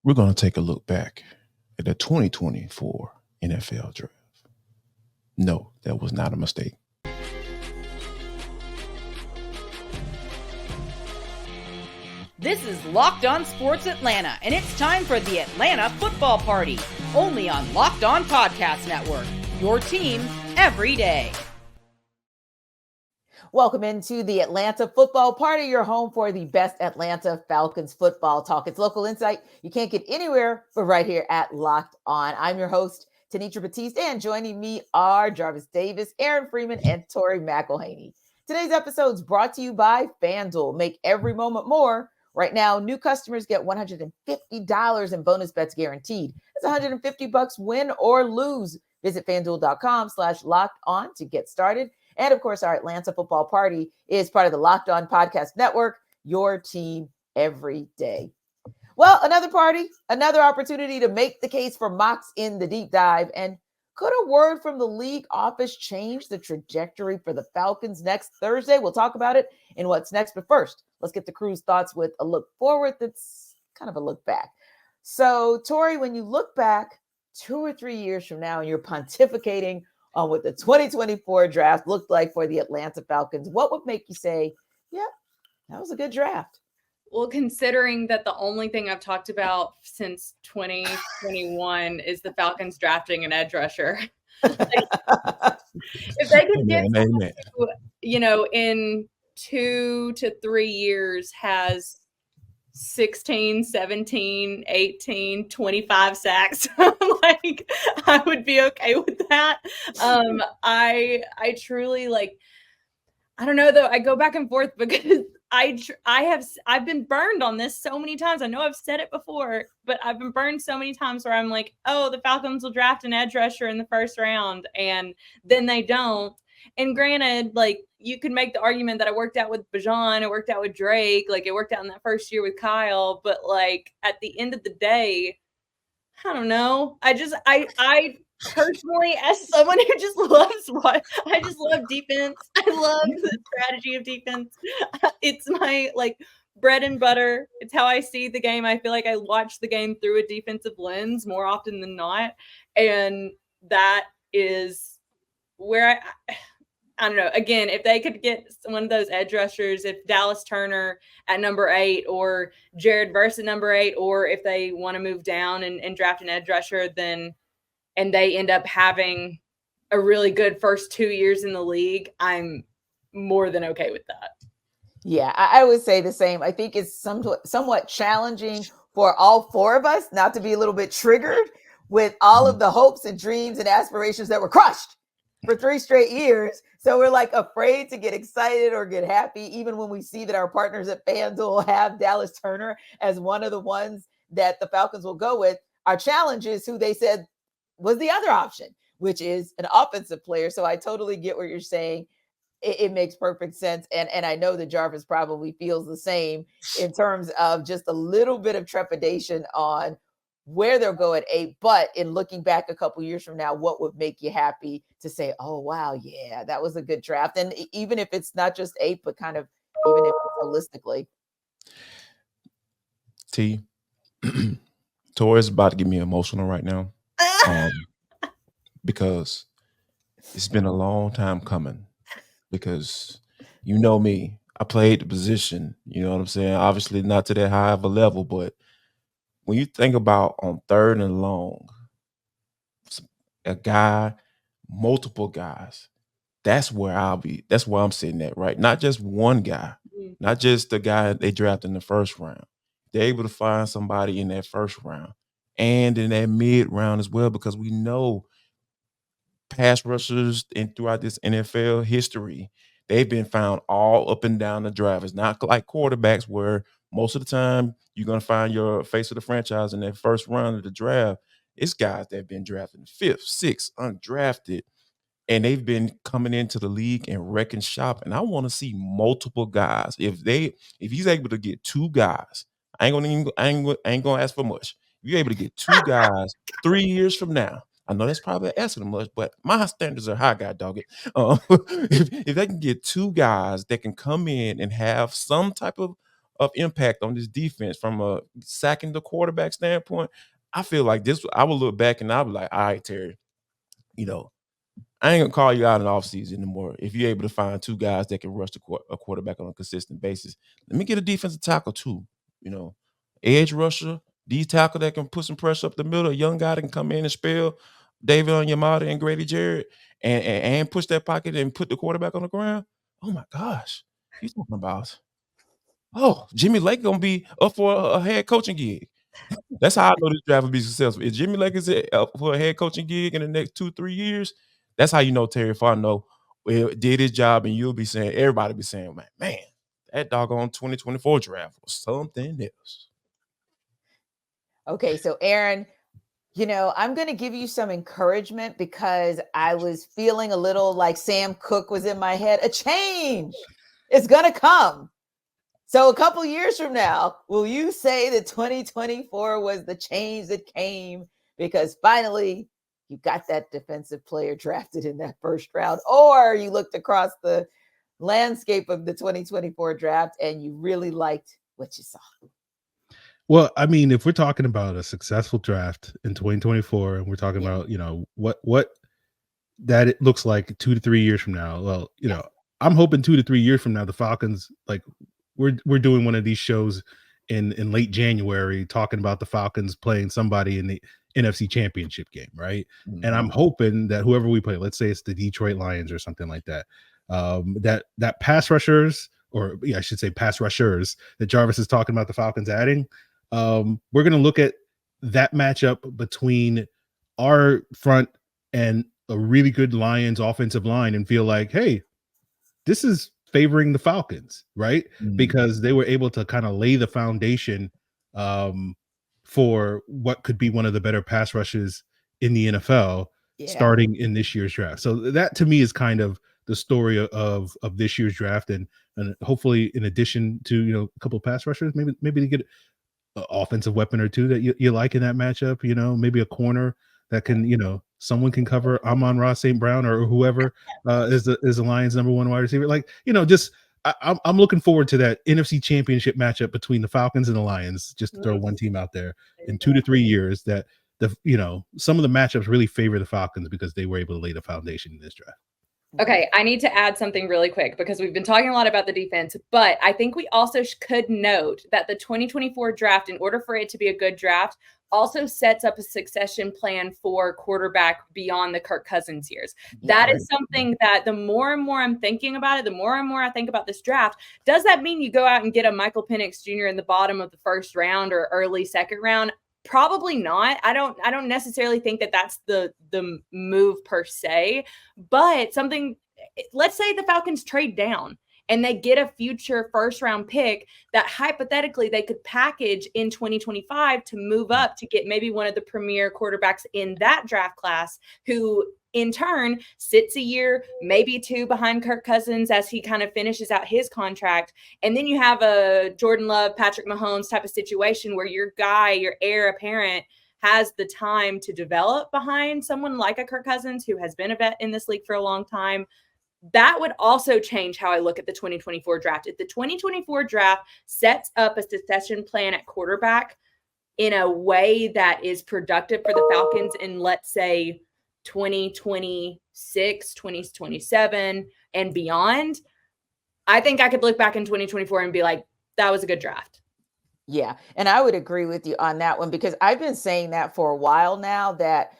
we're going to take a look back at the 2024 NFL Draft. No, that was not a mistake. This is Locked On Sports Atlanta, and it's time for the Atlanta Football Party, only on Locked On Podcast Network, your team every day. Welcome into the Atlanta Football Party, your home for the best Atlanta Falcons football talk. It's local insight you can't get anywhere but right here at Locked On. I'm your host, Tenitra Batiste, and joining me are Jarvis Davis, Aaron Freeman, and Tori McElhaney. Today's episode is brought to you by FanDuel. Make every moment more. Right now, new customers get $150 in bonus bets guaranteed. That's $150 win or lose. Visit FanDuel.com/locked-on to get started. And of course, our Atlanta Football Party is part of the Locked On Podcast Network, your team every day. Well, another party, another opportunity to make the case for mocks in the deep dive. And could a word from the league office change the trajectory for the Falcons next Thursday? We'll talk about it in What's Next. But first, let's get the crew's thoughts with a look forward that's kind of a look back. So, Tori, when you look back 2 or 3 years from now and you're pontificating on what the 2024 draft looked like for the Atlanta Falcons, what would make you say, yeah, that was a good draft? Well, considering that the only thing I've talked about since 2021 is the Falcons drafting an edge rusher. If they could get, in 2 to 3 years has 16, 17, 18, 25 sacks, like I would be okay with that. I truly I don't know though. I go back and forth because I've been burned on this so many times. I know I've said it before, but I've been burned so many times where I'm like, oh, the Falcons will draft an edge rusher in the first round, and then they don't. And granted, you could make the argument that it worked out with Bijan, it worked out with Drake, it worked out in that first year with Kyle, but at the end of the day, I don't know. I personally, as someone who just I just love defense. I love the strategy of defense. It's my bread and butter. It's how I see the game. I feel like I watch the game through a defensive lens more often than not. And that is where I don't know. Again, if they could get one of those edge rushers, if Dallas Turner at number 8 or Jared Verse at number 8, or if they want to move down and draft an edge rusher, and they end up having a really good first 2 years in the league, I'm more than okay with that. Yeah, I would say the same. I think it's somewhat challenging for all 4 of us not to be a little bit triggered with all of the hopes and dreams and aspirations that were crushed for 3 straight years. So we're afraid to get excited or get happy, even when we see that our partners at FanDuel have Dallas Turner as one of the ones that the Falcons will go with. Our challenge is who they said was the other option, which is an offensive player. So I totally get what you're saying. It makes perfect sense. And I know that Jarvis probably feels the same in terms of just a little bit of trepidation on where they'll go at 8. But in looking back a couple years from now, what would make you happy to say, oh, wow, yeah, that was a good draft? And even if it's not just 8, but kind of even if it's holistically. T, Tori's about to get me emotional right now. Because it's been a long time coming, because you know me, I played the position, you know what I'm saying? Obviously not to that high of a level, but when you think about on 3rd and long, a guy, multiple guys, that's where I'm sitting at, right? Not just one guy, not just the guy they drafted in the first round. They're able to find somebody in that first round and in that mid round as well, because we know pass rushers throughout this NFL history, they've been found all up and down the draft. It's not like quarterbacks where most of the time you're going to find your face of the franchise in that first round of the draft. It's guys that have been drafted in 5th, 6th, undrafted, and they've been coming into the league and wrecking shop. And I want to see multiple guys. If he's able to get 2 guys, I ain't gonna ask for much. If you're able to get 2 guys 3 years from now, I know that's probably asking much, but my standards are high, God dog it. If they can get 2 guys that can come in and have some type of of impact on this defense from a sacking the quarterback standpoint. I feel like this. I will look back and I'll be like, all right, Terry, I ain't gonna call you out in the offseason anymore. If you're able to find two guys that can rush a quarterback on a consistent basis, let me get a defensive tackle too. Edge rusher, D tackle that can put some pressure up the middle, a young guy that can come in and spell David Onyemata and Grady Jarrett and push that pocket and put the quarterback on the ground. Oh my gosh, you talking about? Oh, Jimmy Lake gonna be up for a head coaching gig. That's how I know this draft will be successful. If Jimmy Lake is up for a head coaching gig in the next 2-3 years, that's how you know Terry Fontenot did his job, and everybody be saying, man, that doggone 2024 draft was something else. Okay, so Aaron, I'm going to give you some encouragement because I was feeling a little like Sam Cooke was in my head. A change is going to come. So a couple years from now, will you say that 2024 was the change that came because finally you got that defensive player drafted in that first round, or you looked across the landscape of the 2024 draft and you really liked what you saw? Well, I mean, if we're talking about a successful draft in 2024 and we're talking about, what that it looks like 2 to 3 years from now, well, I'm hoping 2 to 3 years from now, the Falcons, like we're doing one of these shows in late January talking about the Falcons playing somebody in the NFC Championship game, right? Mm-hmm. And I'm hoping that whoever we play, let's say it's the Detroit Lions or something like that, that pass rushers, or I should say pass rushers that Jarvis is talking about the Falcons adding, we're going to look at that matchup between our front and a really good Lions offensive line and feel like, hey, this is favoring the Falcons, right? Mm-hmm. Because they were able to kind of lay the foundation for what could be one of the better pass rushes in the NFL starting in this year's draft. So that to me is kind of the story of this year's draft, and hopefully in addition to a couple of pass rushers, maybe to get an offensive weapon or two that you like in that matchup, maybe a corner that can, someone can cover Amon-Ra St. Brown or whoever is the Lions' number one wide receiver. Like, just I'm looking forward to that NFC Championship matchup between the Falcons and the Lions, just to throw one team out there in 2 to 3 years, that some of the matchups really favor the Falcons because they were able to lay the foundation in this draft. Okay, I need to add something really quick because we've been talking a lot about the defense, but I think we also could note that the 2024 draft, in order for it to be a good draft, also sets up a succession plan for quarterback beyond the Kirk Cousins years. That is something that the more and more I'm thinking about it, the more and more I think about this draft. Does that mean you go out and get a Michael Penix Jr. in the bottom of the first round or early second round? Probably not. I don't necessarily think that that's the move per se, but let's say the Falcons trade down and they get a future first round pick that hypothetically they could package in 2025 to move up to get maybe one of the premier quarterbacks in that draft class, who in turn sits a year, maybe two behind Kirk Cousins as he kind of finishes out his contract. And then you have a Jordan Love, Patrick Mahomes type of situation where your heir apparent has the time to develop behind someone like a Kirk Cousins who has been a vet in this league for a long time. That would also change how I look at the 2024 draft. If the 2024 draft sets up a succession plan at quarterback in a way that is productive for the Falcons in, let's say, 2026, 2027, and beyond, I think I could look back in 2024 and be like, that was a good draft. Yeah. And I would agree with you on that one, because I've been saying that for a while now, that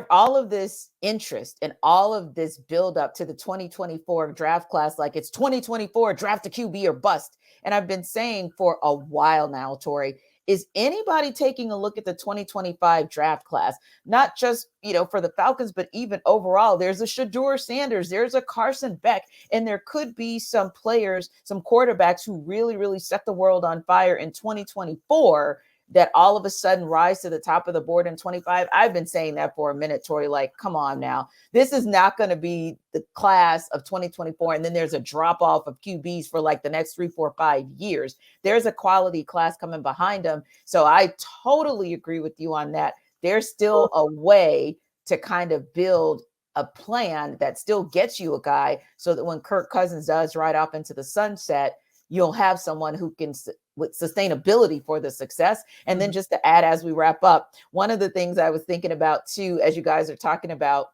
all of this interest and all of this build up to the 2024 draft class, like it's 2024 draft a QB or bust. And I've been saying for a while now, Tori, is anybody taking a look at the 2025 draft class? Not just, for the Falcons, but even overall. There's a Shedeur Sanders, there's a Carson Beck, and there could be some players, some quarterbacks who really, really set the world on fire in 2024 that all of a sudden rise to the top of the board in 25. I've been saying that for a minute, Tori, like, come on now. This is not going to be the class of 2024. And then there's a drop off of QBs for like the next 3, 4, 5 years. There's a quality class coming behind them. So I totally agree with you on that. There's still a way to kind of build a plan that still gets you a guy so that when Kirk Cousins does ride off into the sunset, you'll have someone who can with sustainability for the success. And then just to add, as we wrap up, one of the things I was thinking about too, as you guys are talking about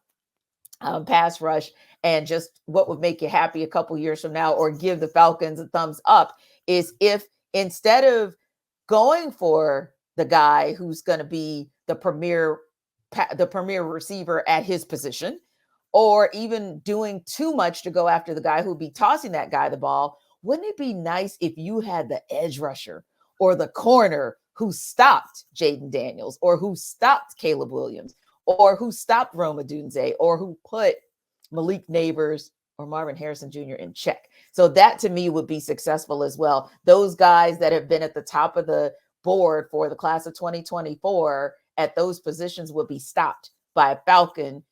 pass rush and just what would make you happy a couple years from now or give the Falcons a thumbs up, is if instead of going for the guy who's going to be the premier receiver at his position, or even doing too much to go after the guy who'd be tossing that guy the ball, wouldn't it be nice if you had the edge rusher or the corner who stopped Jaden Daniels, or who stopped Caleb Williams, or who stopped Roma Dunze, or who put Malik Neighbors or Marvin Harrison Jr. in check? So that to me would be successful as well. Those guys that have been at the top of the board for the class of 2024 at those positions would be stopped by a Falcon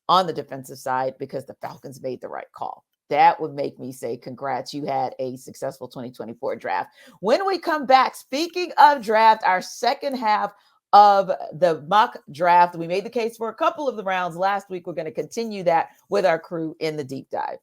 on the defensive side because the Falcons made the right call. That would make me say, congrats, you had a successful 2024 draft. When we come back, speaking of draft, our second half of the mock draft, we made the case for a couple of the rounds last week. We're going to continue that with our crew in the deep dive.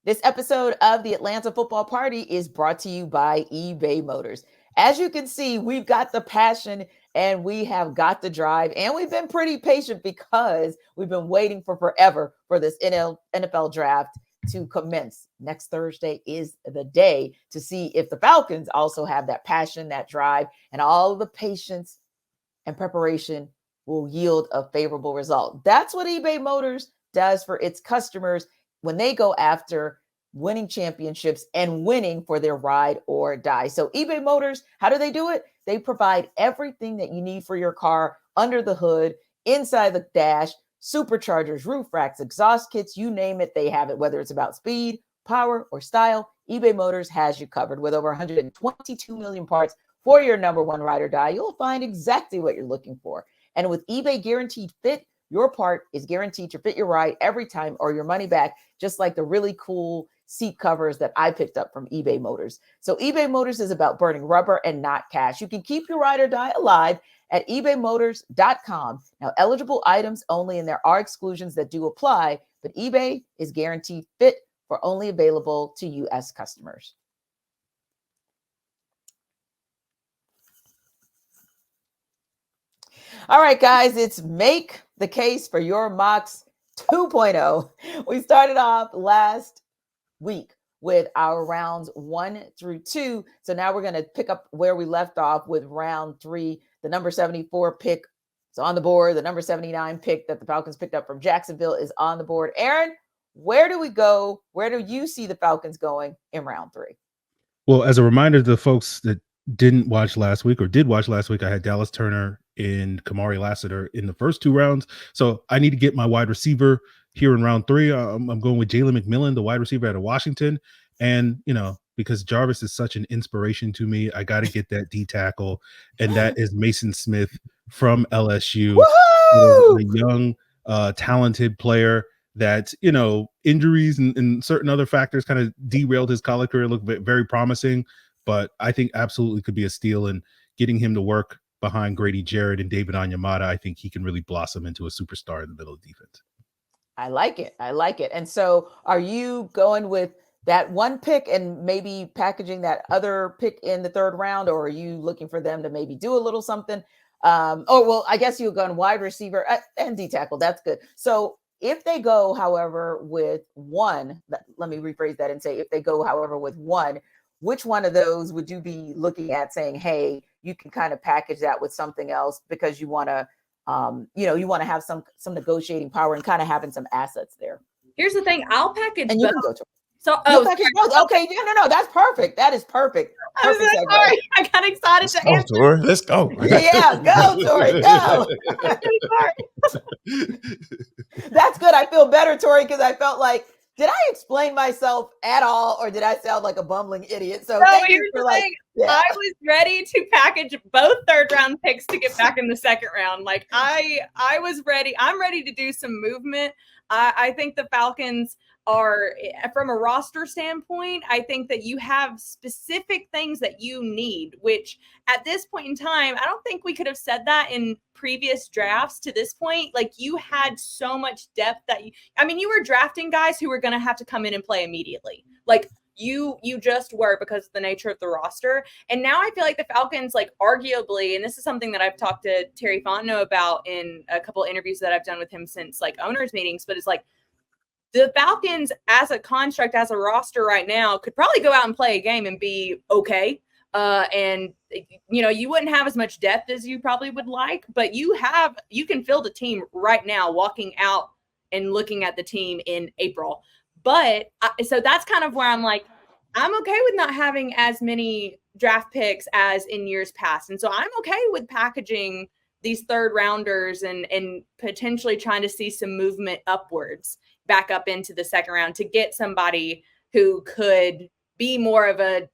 This episode of the Atlanta Football Party is brought to you by eBay Motors. As you can see, we've got the passion and we have got the drive, and we've been pretty patient because we've been waiting for forever for this NFL draft to commence. Next Thursday is the day to see if the Falcons also have that passion, that drive, and all of the patience and preparation will yield a favorable result. That's what eBay Motors does for its customers when they go after winning championships and winning for their ride or die. So eBay Motors, how do they do it? They provide everything that you need for your car under the hood, inside the dash, superchargers, roof racks, exhaust kits, you name it, they have it. Whether it's about speed, power, or style, eBay Motors has you covered. With over 122 million parts for your number one ride or die, you'll find exactly what you're looking for. And with eBay Guaranteed Fit, your part is guaranteed to fit your ride every time or your money back, just like the really cool seat covers that I picked up from eBay Motors. So eBay Motors is about burning rubber and not cash. You can keep your ride or die alive at ebaymotors.com. Now, eligible items only, and there are exclusions that do apply, but eBay is guaranteed fit for only available to U.S. customers. All right, guys, it's Make the Case for Your Mocks 2.0. We started off last week with our rounds 1 through 2. So now we're going to pick up where we left off with round 3. The number 74 pick is on the board. The number 79 pick that the Falcons picked up from Jacksonville is on the board. Aaron, where do we go? Where do you see the Falcons going in round 3? Well, as a reminder to the folks that didn't watch last week or did watch last week, I had Dallas Turner and Kamari Lassiter in the first 2 rounds. So I need to get my wide receiver here in round 3. I'm going with Jalen McMillan, the wide receiver out of Washington. And, because Jarvis is such an inspiration to me, I got to get that D tackle. And that is Mason Smith from LSU, a young, talented player that, injuries and certain other factors kind of derailed his college career. Looked very promising, but I think absolutely could be a steal. And getting him to work behind Grady Jarrett and David Onyemata, I think he can really blossom into a superstar in the middle of the defense. I like it. And so are you going with that one pick and maybe packaging that other pick in the 3rd round, or are you looking for them to maybe do a little something? I guess you'll go on wide receiver and D tackle. That's good. So if they go, however, with 1, let me rephrase that and say, if they go, however, with 1, which one of those would you be looking at saying, hey, you can kind of package that with something else because you want to, you want to have some negotiating power and kind of having some assets there. Here's the thing. I'll package and you can go to So, okay. No, that's perfect. That is perfect. Perfect. Sorry. I got excited to answer. Tori, let's go. Yeah, go, Tori, go. That's good. I feel better, Tori, because I felt like, did I explain myself at all, or did I sound like a bumbling idiot? So here's the thing. Yeah. I was ready to package both 3rd round picks to get back in the 2nd round. Like I was ready. I'm ready to do some movement. I think the Falcons are, from a roster standpoint, I think that you have specific things that you need, which at this point in time, I don't think we could have said that in previous drafts to this point. Like, you had so much depth that you were drafting guys who were going to have to come in and play immediately. Like, you just were, because of the nature of the roster. And now I feel like the Falcons, like, arguably, and this is something that I've talked to Terry Fontenot about in a couple of interviews that I've done with him since, like, owners meetings, but it's like, the Falcons as a construct, as a roster right now, could probably go out and play a game and be okay. And, you wouldn't have as much depth as you probably would like, but you can field a team right now walking out and looking at the team in April. But so that's kind of where I'm like, I'm okay with not having as many draft picks as in years past. And so I'm okay with packaging these third rounders and potentially trying to see some movement upwards back up into the second round to get somebody who could be more of a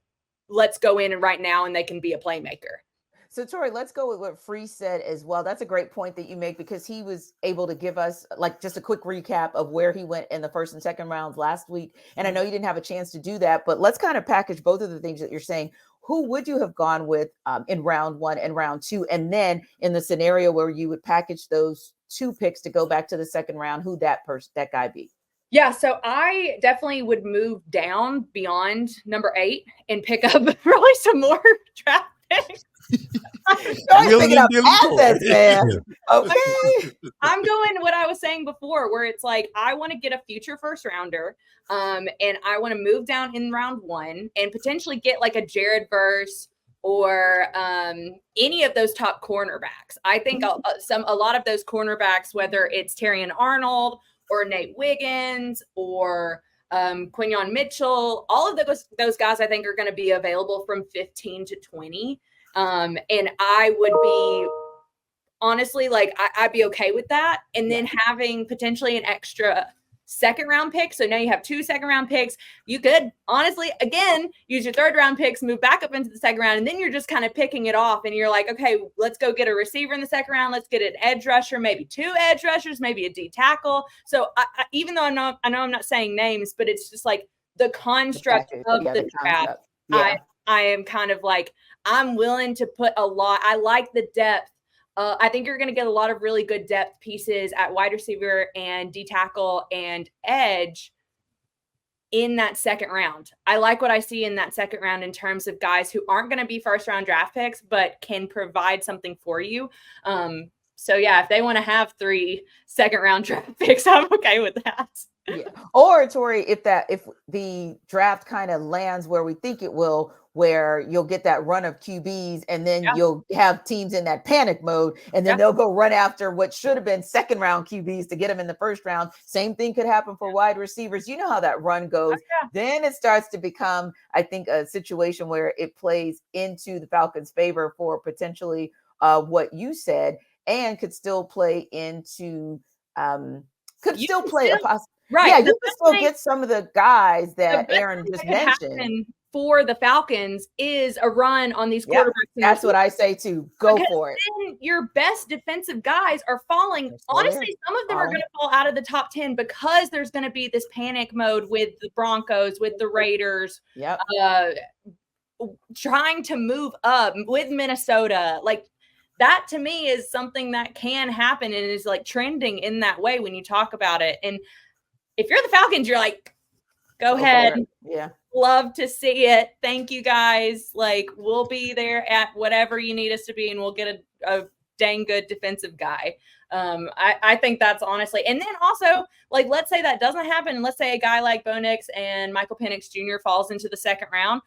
let's go in and right now and they can be a playmaker. So, Tori, let's go with what Free said as well. That's a great point that you make, because he was able to give us like just a quick recap of where he went in the first and second rounds last week. And I know you didn't have a chance to do that, but let's kind of package both of the things that you're saying. Who would you have gone with in round one and round two? And then in the scenario where you would package those two picks to go back to the second round, who that guy be? Yeah, so I definitely would move down beyond number 8 and pick up probably some more draft picks. Picking up assets, man. Okay. I'm going what I was saying before, where it's like, I want to get a future first rounder, and I want to move down in round 1 and potentially get like a Jared Verse or any of those top cornerbacks. I think a lot of those cornerbacks, whether it's Terrion Arnold or Nate Wiggins or Quinyon Mitchell, all of those guys I think are going to be available from 15 to 20. And I would be honestly, like, I'd be okay with that. And then having potentially an extra second round pick. So now you have 2 second round picks. You could honestly, again, use your third round picks, move back up into the second round. And then you're just kind of picking it off. And you're like, okay, let's go get a receiver in the second round. Let's get an edge rusher, maybe 2 edge rushers, maybe a D tackle. So even though I know I'm not saying names, but it's just like the construct of the draft. Yeah. I am kind of like, I'm willing to put a lot. I like the depth. I think you're going to get a lot of really good depth pieces at wide receiver and D tackle and edge in that second round. I like what I see in that second round in terms of guys who aren't going to be first round draft picks, but can provide something for you. So yeah, if they want to have 3 second round draft picks, I'm okay with that. Yeah. Or Tori, if the draft kind of lands where we think it will, where you'll get that run of QBs and then you'll have teams in that panic mode, and then they'll go run after what should have been second round QBs to get them in the first round. Same thing could happen for wide receivers. You know how that run goes. Then it starts to become, I think, a situation where it plays into the Falcons' favor for potentially what you said, and could still play into Right. Yeah, you can still get some of the guys that Aaron just mentioned. For the Falcons is a run on these quarterbacks. That's what I say too. Go for it. Then your best defensive guys are falling. Honestly, some of them are going to fall out of the top 10 because there's going to be this panic mode with the Broncos, with the Raiders, trying to move up with Minnesota. Like, that to me is something that can happen and is like trending in that way when you talk about it. And if you're the Falcons, you're like, go ahead. Yeah. Love to see it. Thank you guys. Like, we'll be there at whatever you need us to be, and we'll get a dang good defensive guy. I think that's honestly, and then also, like, let's say that doesn't happen. And let's say a guy like Bo Nix and Michael Penix Jr. falls into the second round.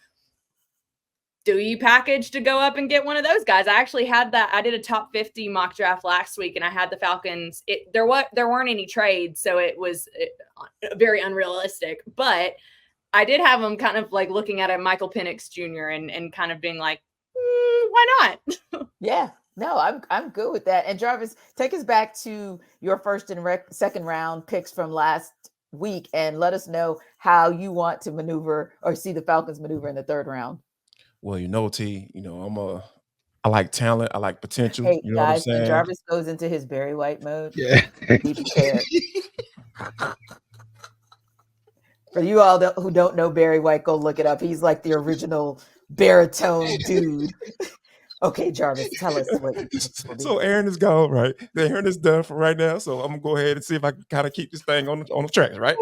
Do you package to go up and get one of those guys? I actually had that. I did a top 50 mock draft last week, and I had the Falcons. There weren't any trades, so it was very unrealistic. But I did have them kind of like looking at a Michael Penix Jr. and kind of being like, why not? Yeah, no, I'm good with that. And Jarvis, take us back to your first and second round picks from last week, and let us know how you want to maneuver or see the Falcons maneuver in the third round. Well, T, I like talent. I like potential. Hey, you know guys, what I'm saying? when Jarvis goes into his Barry White mode, yeah, be prepared. For you all who don't know Barry White, go look it up. He's like the original baritone dude. Okay, Jarvis, tell us what will be. So Aaron is gone, right? The Aaron is done for right now. So I'm gonna go ahead and see if I can kind of keep this thing on the tracks, right?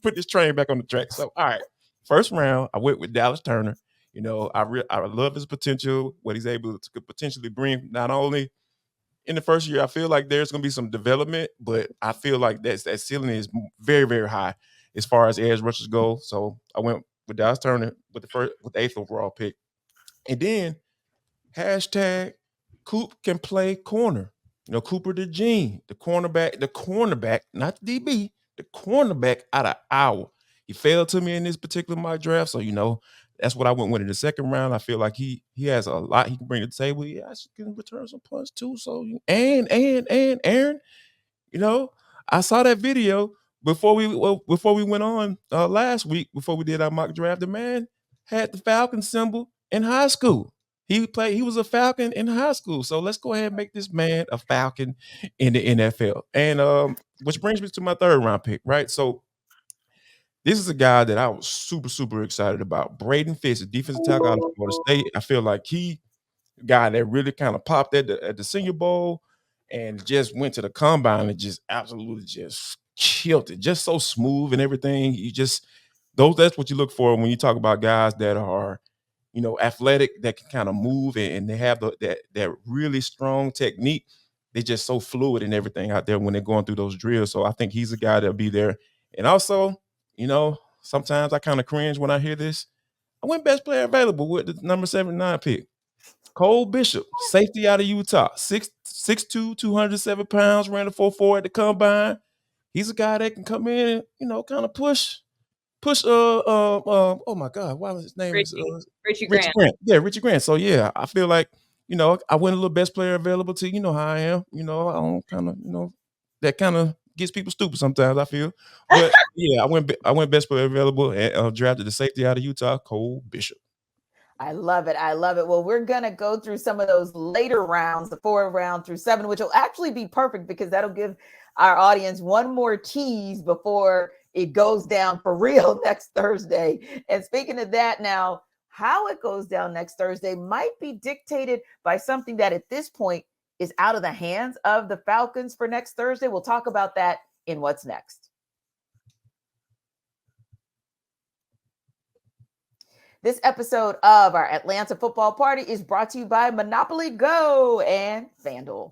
Put this train back on the track. So all right, first round, I went with Dallas Turner. I love his potential, what he's able to potentially bring. Not only in the first year, I feel like there's gonna be some development, but I feel like that ceiling is very, very high as far as edge rushers go. So I went with Dallas Turner with the 8th overall pick, and then hashtag Coop can play corner. Cooper DeJean, the cornerback, not the DB, the cornerback out of Iowa. He failed to me in this particular mock draft, so that's what I went with in the second round. I feel like he has a lot he can bring to the table. Yeah, I can return some punts too. So and Aaron, I saw that video before we went on last week before we did our mock draft. The man had the Falcon symbol in high school. He was a Falcon in high school. So let's go ahead and make this man a Falcon in the NFL. And which brings me to my third round pick, right? So this is a guy that I was super, super excited about. Braden Fitz, a defensive tackle out of Florida State. I feel like he guy that really kind of popped at the Senior Bowl and just went to the combine and just absolutely just killed it. Just so smooth and everything. That's what you look for when you talk about guys that are, athletic, that can kind of move and they have that really strong technique. They're just so fluid and everything out there when they're going through those drills. So I think he's a guy that'll be there. And also, sometimes I kind of cringe when I hear this. I went best player available with the number 79 pick. Cole Bishop, safety out of Utah, 6'2", 207 pounds, ran a 4.4 at the combine. He's a guy that can come in and, kind of push. Oh my God, why was his name? Richie Grant. Yeah, Richie Grant. So yeah, I feel like I went a little best player available to how I am. I don't kind of that kind of gets people stupid sometimes. I feel, but yeah, I went best player available and drafted the safety out of Utah, Cole Bishop. I love it. I love it. Well, we're going to go through some of those later rounds, the 4 round through 7, which will actually be perfect because that'll give our audience one more tease before it goes down for real next Thursday. And speaking of that now, how it goes down next Thursday might be dictated by something that at this point is out of the hands of the Falcons for next Thursday. We'll talk about that in What's Next. This episode of our Atlanta Football Party is brought to you by Monopoly Go and FanDuel.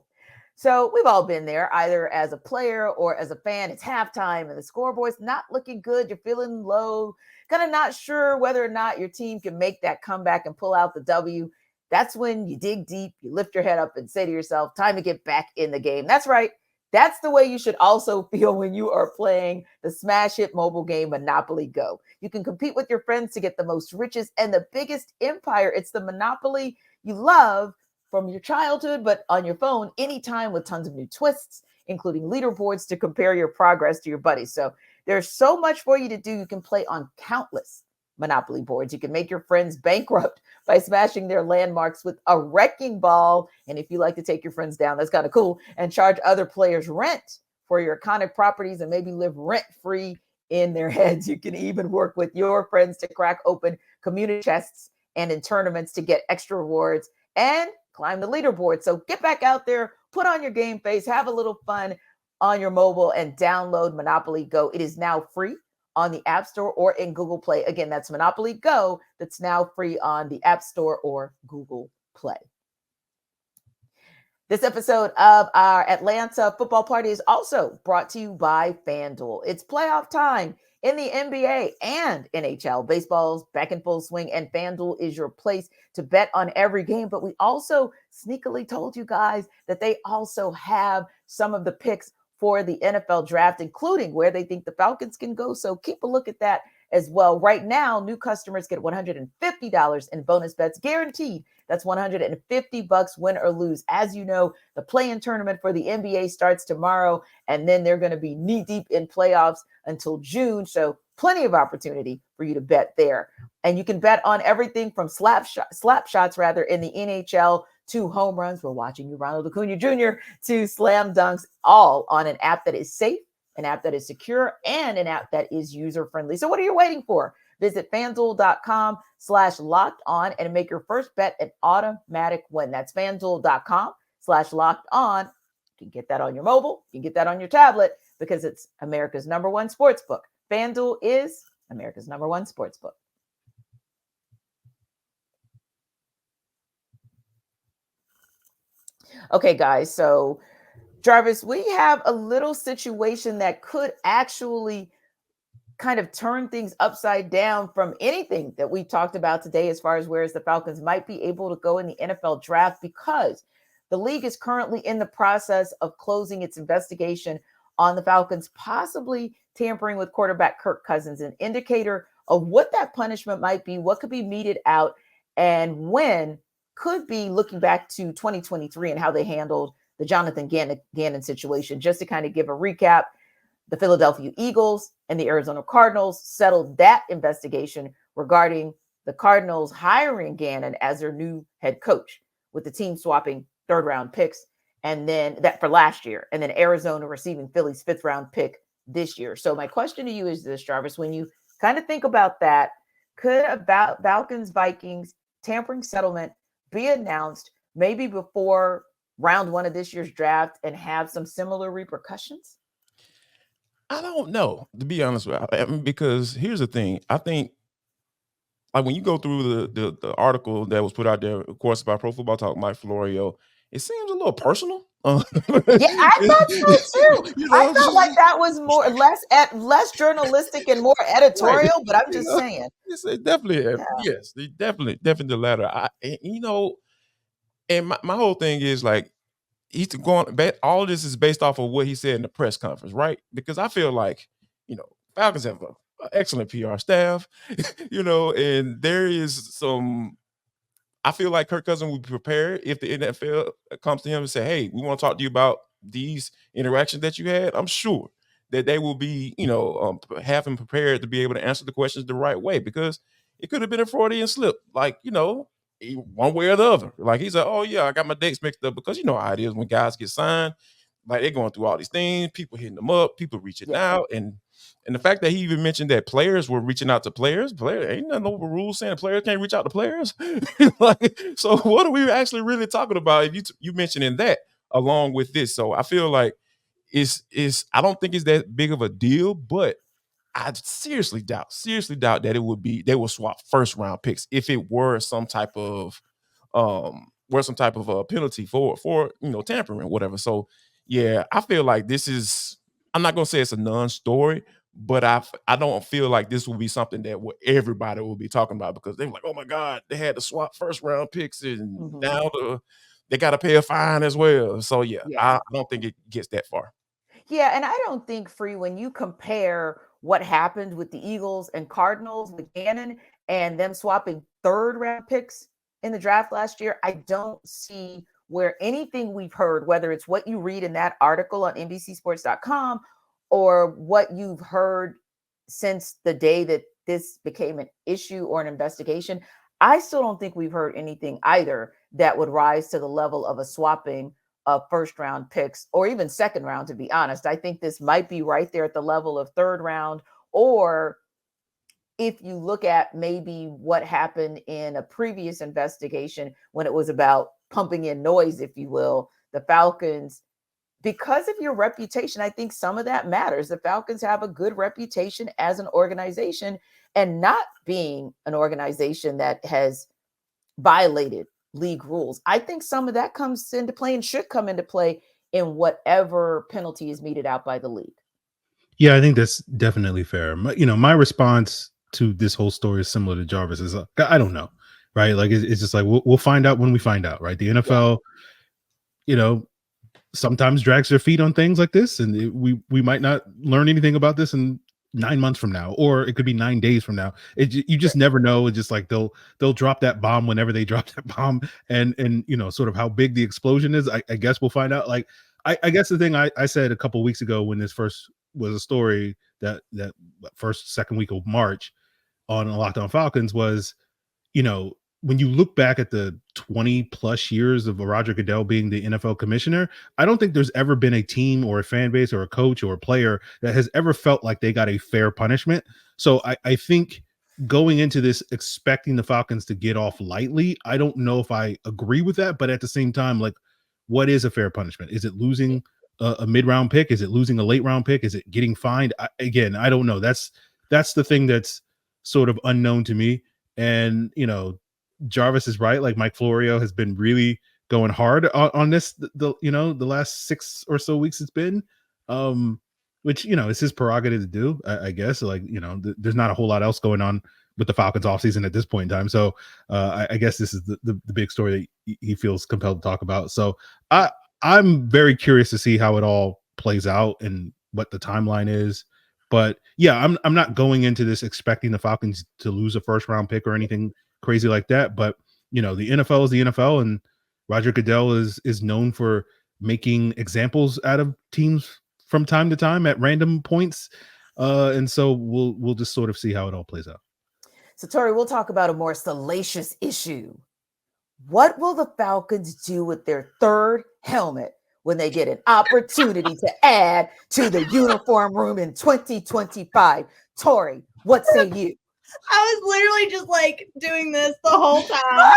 So we've all been there, either as a player or as a fan. It's halftime and the scoreboard's not looking good. You're feeling low, kind of not sure whether or not your team can make that comeback and pull out the W. That's when you dig deep, you lift your head up and say to yourself, time to get back in the game. That's right. That's the way you should also feel when you are playing the smash hit mobile game Monopoly Go. You can compete with your friends to get the most riches and the biggest empire. It's the Monopoly you love from your childhood, but on your phone anytime with tons of new twists, including leaderboards to compare your progress to your buddies. So there's so much for you to do. You can play on countless Monopoly boards. You can make your friends bankrupt by smashing their landmarks with a wrecking ball. And if you like to take your friends down, that's kind of cool. And charge other players rent for your iconic properties and maybe live rent-free in their heads. You can even work with your friends to crack open community chests and in tournaments to get extra rewards and climb the leaderboard. So get back out there, put on your game face, have a little fun on your mobile and download Monopoly Go. It is now free on the App Store or in Google Play. Again, that's Monopoly Go. That's now free on the App Store or Google Play. This episode of our Atlanta Football Party is also brought to you by FanDuel. It's playoff time in the NBA and NHL. Baseball's back in full swing, and FanDuel is your place to bet on every game. But we also sneakily told you guys that they also have some of the picks for the NFL draft, including where they think the Falcons can go. So keep a look at that as well. Right now, new customers get $150 in bonus bets guaranteed. That's $150 win or lose. As you know, the play-in tournament for the NBA starts tomorrow, and then they're going to be knee-deep in playoffs until June. So plenty of opportunity for you to bet there. And you can bet on everything from slap shots in the NHL to home runs. We're watching you, Ronald Acuna Jr., to slam dunks, all on an app that is safe, an app that is secure, and an app that is user-friendly. So what are you waiting for? Visit FanDuel.com/locked-on and make your first bet an automatic win. That's FanDuel.com/locked-on. You can get that on your mobile. You can get that on your tablet because it's America's #1 sports book. FanDuel is America's #1 sports book. Okay, guys. So, Jarvis, we have a little situation that could actually kind of turn things upside down from anything that we talked about today, as far as whereas the Falcons might be able to go in the NFL draft, because the league is currently in the process of closing its investigation on the Falcons possibly tampering with quarterback Kirk Cousins, an indicator of what that punishment might be, what could be meted out, and when could be looking back to 2023 and how they handled the Jonathan Gannon situation. Just to kind of give a recap, the Philadelphia Eagles and the Arizona Cardinals settled that investigation regarding the Cardinals hiring Gannon as their new head coach, with the team swapping third-round picks, and then that for last year, and then Arizona receiving Philly's fifth-round pick this year. So my question to you is this, Jarvis: when you kind of think about that, could a Falcons-Vikings tampering settlement be announced maybe before round 1 of this year's draft and have some similar repercussions? I don't know, to be honest with you. I mean, because here's the thing. I think, like, when you go through the article that was put out there, of course, by Pro Football Talk, Mike Florio, it seems a little personal. Yeah, I thought so too. I felt like that was less journalistic and more editorial, right. but I'm just saying. It's definitely, yes, definitely the latter. And my whole thing is, like, he's going. All of this is based off of what he said in the press conference, right? Because I feel like, Falcons have an excellent PR staff, and there is some. I feel like Kirk Cousins would be prepared if the NFL comes to him and say, "Hey, we want to talk to you about these interactions that you had." I'm sure that they will be, have him prepared to be able to answer the questions the right way, because it could have been a Freudian slip, like, one way or the other. Like, he's like, "Oh yeah, I got my dates mixed up," because you know how it is when guys get signed. Like, they're going through all these things, people hitting them up, people reaching out, and the fact that he even mentioned that players were reaching out to players, ain't nothing over rules saying players can't reach out to players. Like, so what are we actually really talking about if you mentioning that along with this? So I feel like I don't think it's that big of a deal, but I seriously doubt that they will swap first round picks if it were some type of penalty for tampering or whatever. So yeah, I feel like this is, I'm not gonna say it's a non-story, but I don't feel like this will be something that everybody will be talking about, because they're like, "Oh my God, they had to swap first round picks, and now they got to pay a fine as well." So yeah, I don't think it gets that far. Yeah, and I don't think, Free, when you compare what happened with the Eagles and Cardinals with Gannon and them swapping third-round picks in the draft last year, I don't see where anything we've heard, whether it's what you read in that article on NBCSports.com or what you've heard since the day that this became an issue or an investigation, I still don't think we've heard anything either that would rise to the level of a swapping of first round picks or even second round, to be honest. I think this might be right there at the level of third round, or if you look at maybe what happened in a previous investigation when it was about pumping in noise, if you will, the Falcons, because of your reputation, I think some of that matters. The Falcons have a good reputation as an organization, and not being an organization that has violated league rules, I think some of that comes into play and should come into play in whatever penalty is meted out by the league. Yeah, I think that's definitely fair. My response to this whole story is similar to Jarvis. Is I don't know, right? Like, it's just like we'll find out when we find out, right? The NFL, sometimes drags their feet on things like this, and we might not learn anything about this in 9 months from now, or it could be 9 days from now. You just never know. It's just like they'll drop that bomb whenever they drop that bomb, and sort of how big the explosion is. I guess we'll find out. Like, I guess the thing I said a couple of weeks ago when this first was a story, that second week of March on Locked On Falcons, was, when you look back at the 20 plus years of Roger Goodell being the NFL commissioner, I don't think there's ever been a team or a fan base or a coach or a player that has ever felt like they got a fair punishment. So I think going into this expecting the Falcons to get off lightly, I don't know if I agree with that, but at the same time, like, what is a fair punishment? Is it losing a mid-round pick? Is it losing a late-round pick? Is it getting fined? Again, I don't know. That's the thing that's sort of unknown to me. And, Jarvis is right. Like, Mike Florio has been really going hard on this, the last 6 or so weeks it's been, which, it's his prerogative to do, I guess. Like, there's not a whole lot else going on with the Falcons offseason at this point in time. So I guess this is the big story that he feels compelled to talk about. So I'm very curious to see how it all plays out and what the timeline is. But yeah, I'm not going into this expecting the Falcons to lose a first round pick or anything crazy like that. But the NFL is the NFL, and Roger Goodell is known for making examples out of teams from time to time at random points. And so we'll just sort of see how it all plays out. So Tori, we'll talk about a more salacious issue. What will the Falcons do with their third helmet when they get an opportunity to add to the uniform room in 2025? Tori, what say you? I was literally just like doing this the whole time.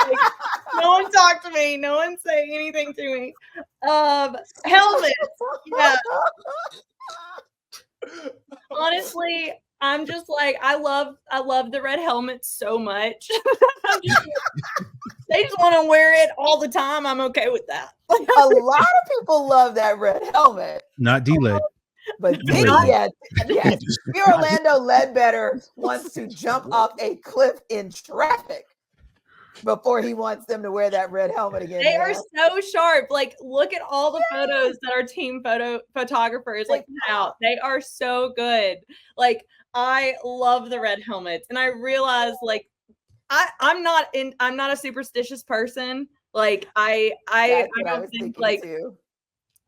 Like, no one talked to me. No one say anything to me. Helmets. Yeah. Honestly, I'm just like, I love the red helmet so much. They just want to wear it all the time. I'm okay with that. A lot of people love that red helmet. Not D-Led. But yes, Orlando Ledbetter wants to jump off a cliff in traffic before he wants them to wear that red helmet again. They are so sharp. Like, look at all the photos that our team photographers put out. They are so good. Like, I love the red helmets, and I realize, like, I'm not a superstitious person. Like, I don't think like. Too.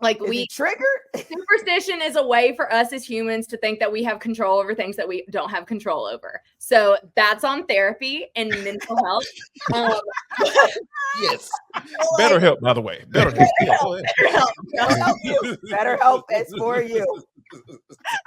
Like, we triggered. Superstition is a way for us as humans to think that we have control over things that we don't have control over. So that's on therapy and mental health. Yes. BetterHelp, by the way. BetterHelp. BetterHelp is for you.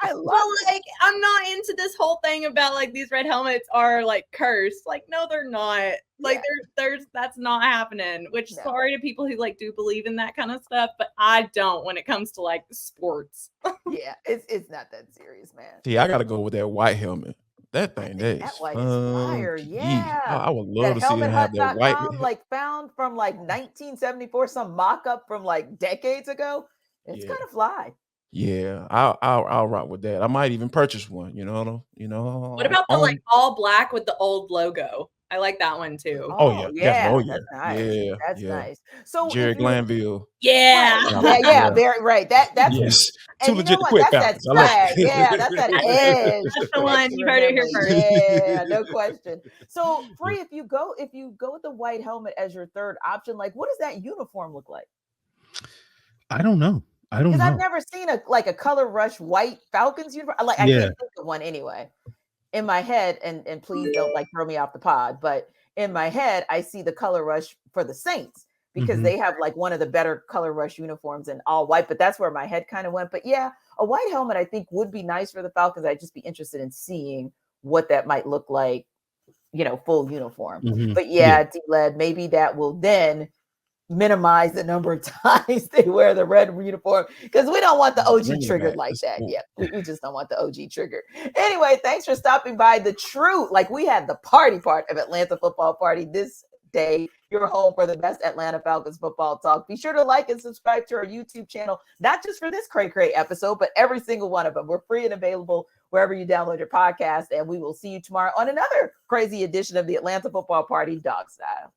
I love it. Like, I'm not into this whole thing about like these red helmets are like cursed. Like, no, they're not. Like, there's that's not happening. Which sorry to people who like do believe in that kind of stuff, but I don't when it comes to like sports. Yeah, it's not that serious, man. See, I gotta go with that white helmet. That thing, that white is fire. Yeah, I would love to see them have that white. Like, found from like 1974, some mock-up from like decades ago. It's gonna fly. Yeah, I'll rock with that. I might even purchase one. What about the like all black with the old logo? I like that one too. Oh yeah. That's nice. Yeah, that's nice. So Jerry Glanville. Yeah, very right. That's yes. Too legit to quit. That's that swag. Yeah, that's that edge. That's the one. You heard it here first. Yeah, no question. So, Free, if you go with the white helmet as your third option, like, what does that uniform look like? I don't know. Because I've never seen a color rush white Falcons uniform. Like, I can't think of one anyway. In my head, and please don't like throw me off the pod, but in my head, I see the color rush for the Saints because they have like one of the better color rush uniforms in all white, but that's where my head kind of went. But yeah, a white helmet I think would be nice for the Falcons. I'd just be interested in seeing what that might look like, full uniform. But D-Led, maybe that will then minimize the number of times they wear the red uniform, because we don't want the OG triggered like that. Yeah, we just don't want the OG triggered. Anyway, thanks for stopping by. We had the party part of Atlanta Football Party this day. Your home for the best Atlanta Falcons football talk. Be sure to like and subscribe to our YouTube channel, not just for this cray episode, but every single one of them. We're free and available wherever you download your podcast, and we will see you tomorrow on another crazy edition of the Atlanta Football Party Dog Style.